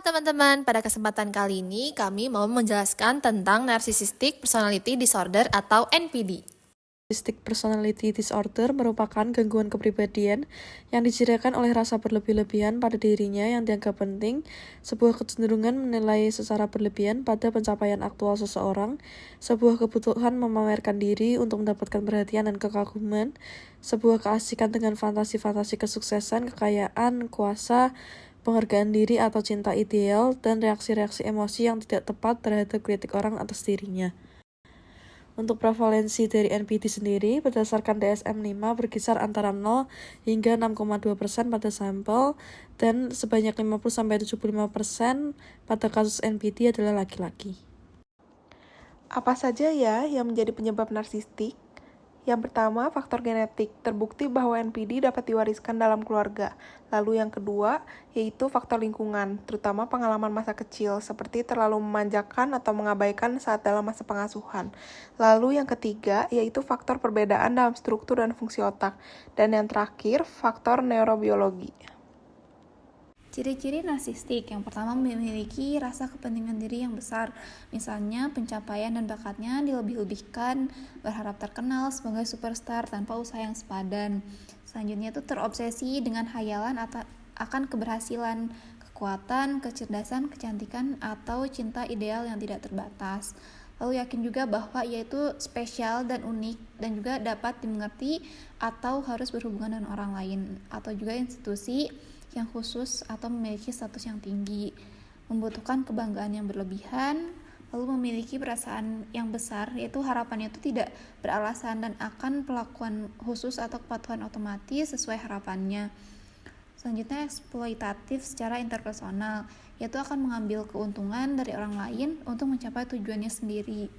Halo teman-teman, pada kesempatan kali ini kami mau menjelaskan tentang Narcissistic Personality Disorder atau NPD. Narcissistic Personality Disorder merupakan gangguan kepribadian yang dicirikan oleh rasa berlebih-lebihan pada dirinya yang dianggap penting, sebuah kecenderungan menilai secara berlebihan pada pencapaian aktual seseorang, sebuah kebutuhan memamerkan diri untuk mendapatkan perhatian dan kekaguman, sebuah keasikan dengan fantasi-fantasi kesuksesan, kekayaan, kuasa, penghargaan diri atau cinta ideal, dan reaksi-reaksi emosi yang tidak tepat terhadap kritik orang atas dirinya. Untuk prevalensi dari NPD sendiri, berdasarkan DSM-5 berkisar antara 0 hingga 6,2% pada sampel, dan sebanyak 50-75% pada kasus NPD adalah laki-laki. Apa saja ya yang menjadi penyebab narsistik? Yang pertama, faktor genetik. Terbukti bahwa NPD dapat diwariskan dalam keluarga. Lalu yang kedua, yaitu faktor lingkungan, terutama pengalaman masa kecil, seperti terlalu memanjakan atau mengabaikan saat dalam masa pengasuhan. Lalu yang ketiga, yaitu faktor perbedaan dalam struktur dan fungsi otak. Dan yang terakhir, faktor neurobiologi. Ciri-ciri narsistik yang pertama memiliki rasa kepentingan diri yang besar, misalnya pencapaian dan bakatnya dilebih-lebihkan, berharap terkenal sebagai superstar tanpa usaha yang sepadan. Selanjutnya itu terobsesi dengan hayalan akan keberhasilan, kekuatan, kecerdasan, kecantikan, atau cinta ideal yang tidak terbatas. Lalu yakin juga bahwa ia itu spesial dan unik dan juga dapat dimengerti atau harus berhubungan dengan orang lain atau juga institusi yang khusus atau memiliki status yang tinggi, membutuhkan kebanggaan yang berlebihan, lalu memiliki perasaan yang besar, yaitu harapannya itu tidak beralasan dan akan perlakuan khusus atau kepatuhan otomatis sesuai harapannya. Selanjutnya eksploitatif secara interpersonal, yaitu akan mengambil keuntungan dari orang lain untuk mencapai tujuannya sendiri.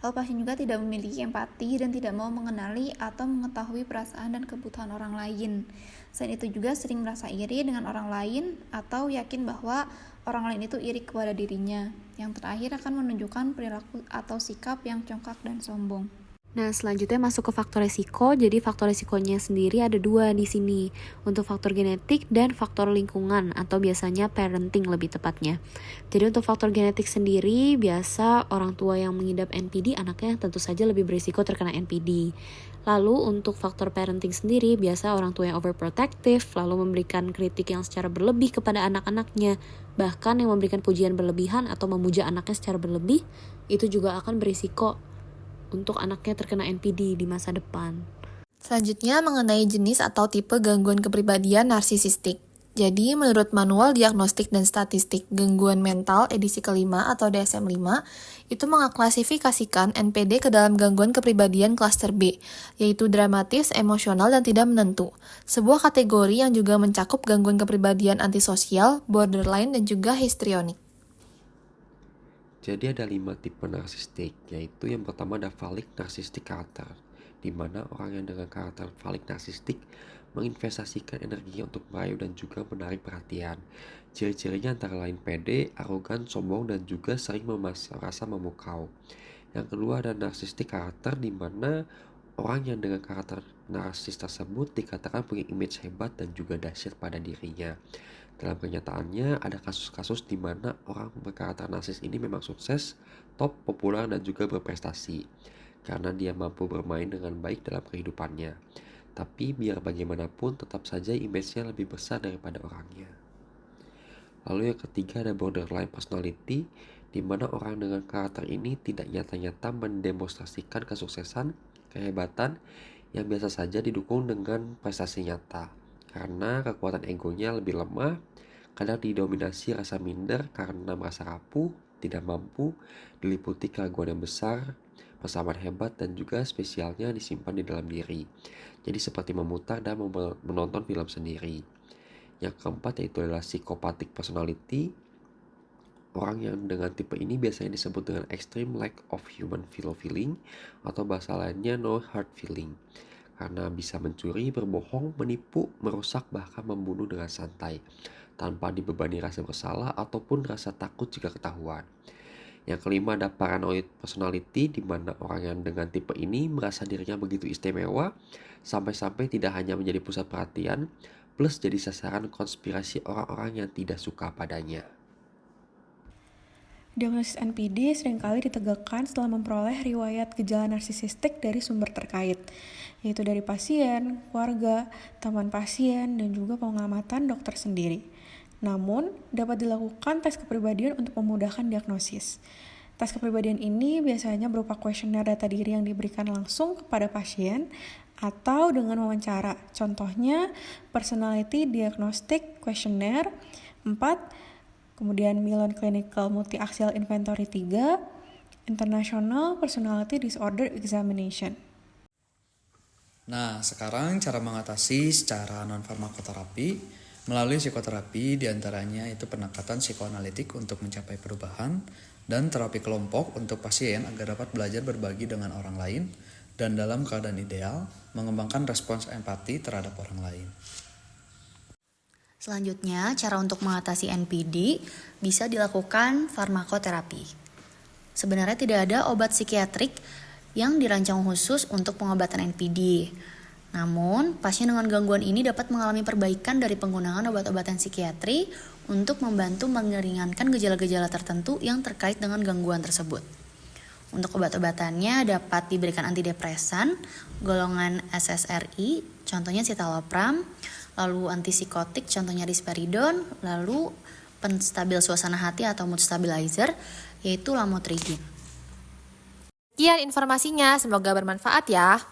Lalu pasien juga tidak memiliki empati dan tidak mau mengenali atau mengetahui perasaan dan kebutuhan orang lain. Selain itu juga sering merasa iri dengan orang lain atau yakin bahwa orang lain itu iri kepada dirinya. Yang terakhir akan menunjukkan perilaku atau sikap yang congkak dan sombong. Nah, selanjutnya masuk ke faktor resiko. Jadi faktor resikonya sendiri ada 2 di sini. Untuk faktor genetik dan faktor lingkungan atau biasanya parenting lebih tepatnya. Jadi untuk faktor genetik sendiri, biasa orang tua yang mengidap NPD anaknya tentu saja lebih berisiko terkena NPD. Lalu untuk faktor parenting sendiri, biasa orang tua yang overprotective, lalu memberikan kritik yang secara berlebih kepada anak-anaknya, bahkan yang memberikan pujian berlebihan atau memuja anaknya secara berlebih, itu juga akan berisiko untuk anaknya terkena NPD di masa depan. Selanjutnya mengenai jenis atau tipe gangguan kepribadian narsisistik. Jadi menurut Manual Diagnostik dan Statistik Gangguan Mental edisi kelima atau DSM-5, itu mengklasifikasikan NPD ke dalam gangguan kepribadian klaster B, yaitu dramatis, emosional, dan tidak menentu. Sebuah kategori yang juga mencakup gangguan kepribadian antisosial, borderline, dan juga histrionik. Jadi ada 5 tipe narsistik, yaitu yang pertama ada phallic narcissistic karakter, di mana orang yang dengan karakter phallic narsistik menginvestasikan energinya untuk merayu dan juga menarik perhatian. Ciri-cirinya antara lain pede, arogan, sombong, dan juga sering merasa memukau. Yang kedua ada narsistik karakter, di mana orang yang dengan karakter narsis tersebut dikatakan punya image hebat dan juga dahsyat pada dirinya. Dalam kenyataannya, ada kasus-kasus di mana orang berkarakter narsis ini memang sukses, top, populer, dan juga berprestasi. Karena dia mampu bermain dengan baik dalam kehidupannya. Tapi biar bagaimanapun, tetap saja image-nya lebih besar daripada orangnya. Lalu yang ketiga ada borderline personality, di mana orang dengan karakter ini tidak nyata-nyata mendemonstrasikan kesuksesan, kehebatan, yang biasa saja didukung dengan prestasi nyata. Karena kekuatan egonya lebih lemah, kadang didominasi rasa minder karena merasa rapuh, tidak mampu, diliputi keraguan yang besar, persamaan hebat, dan juga spesialnya disimpan di dalam diri. Jadi seperti memutar dan menonton film sendiri. Yang keempat yaitu adalah psychopathic personality. Orang yang dengan tipe ini biasanya disebut dengan extreme lack of human feeling atau bahasa lainnya no hard feeling. Karena bisa mencuri, berbohong, menipu, merusak, bahkan membunuh dengan santai, tanpa dibebani rasa bersalah ataupun rasa takut jika ketahuan. Yang kelima ada paranoid personality, di mana orang yang dengan tipe ini merasa dirinya begitu istimewa, sampai-sampai tidak hanya menjadi pusat perhatian, plus jadi sasaran konspirasi orang-orang yang tidak suka padanya. Diagnosis NPD seringkali ditegakkan setelah memperoleh riwayat gejala narsisistik dari sumber terkait, yaitu dari pasien, keluarga, teman pasien, dan juga pengamatan dokter sendiri. Namun, dapat dilakukan tes kepribadian untuk memudahkan diagnosis. Tes kepribadian ini biasanya berupa kuesioner data diri yang diberikan langsung kepada pasien atau dengan wawancara. Contohnya, Personality Diagnostic Questionnaire 4, kemudian Milan Clinical Multi-Axial Inventory 3, International Personality Disorder Examination. Nah, sekarang cara mengatasi secara non-farmakoterapi melalui psikoterapi diantaranya itu pendekatan psikoanalitik untuk mencapai perubahan dan terapi kelompok untuk pasien agar dapat belajar berbagi dengan orang lain dan dalam keadaan ideal mengembangkan respons empati terhadap orang lain. Selanjutnya, cara untuk mengatasi NPD bisa dilakukan farmakoterapi. Sebenarnya tidak ada obat psikiatrik yang dirancang khusus untuk pengobatan NPD. Namun, pasien dengan gangguan ini dapat mengalami perbaikan dari penggunaan obat-obatan psikiatri untuk membantu meringankan gejala-gejala tertentu yang terkait dengan gangguan tersebut. Untuk obat-obatannya dapat diberikan antidepresan, golongan SSRI, contohnya citalopram, lalu antipsikotik, contohnya risperidon, lalu penstabil suasana hati atau mood stabilizer, yaitu lamotrigine. Sekian informasinya, semoga bermanfaat ya.